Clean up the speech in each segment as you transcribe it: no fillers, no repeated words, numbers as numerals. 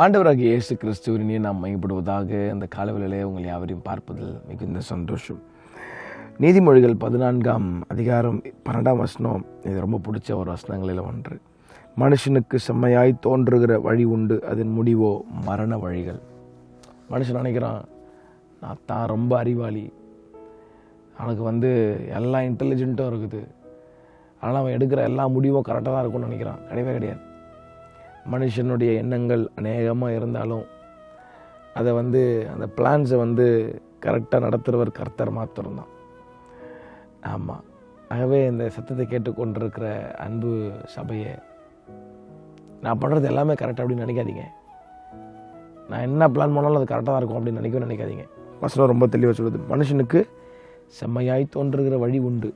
ஆண்டவராகிய இயேசு கிறிஸ்துவினை நாம் மையப்படுவதாக அந்த காலவெளியிலே உங்கள் யாவரையும் பார்ப்பதில் மிகுந்த சந்தோஷம். நீதிமொழிகள் 14ஆம் அதிகாரம் 12ஆம் வசனம், இது ரொம்ப பிடிச்ச ஒரு வசனங்களில் ஒன்று. மனுஷனுக்கு செம்மையாய் தோன்றுகிற வழி உண்டு, அதன் முடிவோ மரண வழிகள். மனுஷன் நினைக்கிறான், நான் தான் ரொம்ப அறிவாளி, அவனுக்கு எல்லா இன்டெலிஜென்ட்டும் இருக்குது, ஆனால் அவன் எடுக்கிற எல்லா முடிவும் கரெக்டாக தான் இருக்கும்னு நினைக்கிறான். கிடையவே கிடையாது. மனுஷனுடைய எண்ணங்கள் அநேகமாக இருந்தாலும் அதை அந்த பிளான்ஸை கரெக்டாக நடத்துகிறவர் கர்த்தர் மாத்திரம்தான். ஆமாம். ஆகவே இந்த சத்தத்தை கேட்டுக்கொண்டிருக்கிற அன்பு சபையை, நான் பண்ணுறது எல்லாமே கரெக்டாக அப்படின்னு நினைக்காதீங்க. நான் என்ன பிளான் பண்ணாலும் அது கரெக்டாக தான் இருக்கும் அப்படின்னு நினைக்காதீங்க. வசனம் ரொம்ப தெளிவாக சொல்லுது, மனுஷனுக்கு செம்மையாய் தோன்றுகிற வழி உண்டு,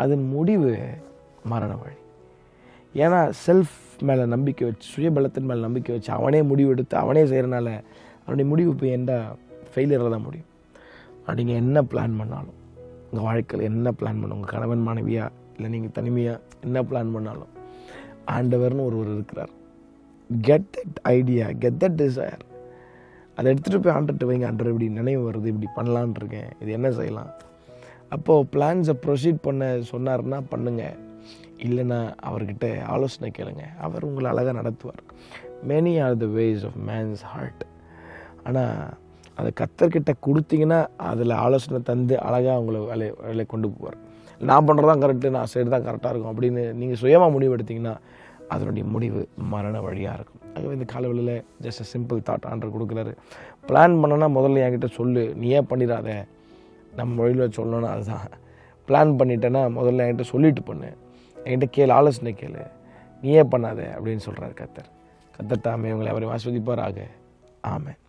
அதன் முடிவு மரண வழி. ஏன்னா செல்ஃப் மேலே நம்பிக்கை வச்சு, சுயபலத்தின் மேலே நம்பிக்கை வச்சு அவனே முடிவு எடுத்து அவனே செய்கிறனால அவனுடைய முடிவு இப்போ ஃபெயிலியராக தான் முடியும். நீங்கள் என்ன பிளான் பண்ணாலும், உங்கள் வாழ்க்கையில் என்ன பிளான் பண்ணணும், உங்கள் கணவன் மனைவியாக இல்லை நீங்கள் தனிமையாக என்ன பிளான் பண்ணாலும் ஆண்டவர்னு ஒருவர் இருக்கிறார். Get that idea, get that desire. அதை எடுத்துகிட்டு போய் ஆண்டர்கிட்ட வைங்க. ஆண்டர் இப்படி நினைவு வருது, இப்படி பண்ணலான் இருக்கேன், இது என்ன செய்யலாம். அப்போது பிளான்ஸை ப்ரொசீட் பண்ண சொன்னார்னா பண்ணுங்கள், இல்லைன்னா அவர்கிட்ட ஆலோசனை கேளுங்க. அவர் உங்களை அழகாக நடத்துவார். Many are the ways of man's heart. ஆனால் அதை கர்த்தர்கிட்ட கொடுத்தீங்கன்னா அதில் ஆலோசனை தந்து அழகாக உங்களை வேலையை கொண்டு போவார். நான் பண்ணுறதான் கரெக்டு, நான் செய்கிறது தான் கரெக்டாக இருக்கும் அப்படின்னு நீங்கள் சுயமாக முடிவு எடுத்திங்கன்னா அதனுடைய முடிவு மரண வழியாக இருக்கும். ஆகவே இந்த காலவெளியில் ஜஸ்ட் அ சிம்பிள் தாட் ஆண்டர் கொடுக்குறாரு. பிளான் பண்ணனா முதல்ல என்கிட்ட சொல்லு, நீ ஏன் பண்ணிடாத. நம்ம வழியில் சொல்லணும்னா அதுதான். பிளான் பண்ணிட்டேன்னா முதல்ல என்கிட்ட சொல்லிட்டு பண்ணு, என்கிட்ட கேளு, ஆலோசனை கேளு, நீயே பண்ணாத அப்படின்னு சொல்கிறார் கர்த்தர். கர்த்தர் தாமே உங்களை அவரை ஆசீர்வதிப்பாராக. ஆமென்.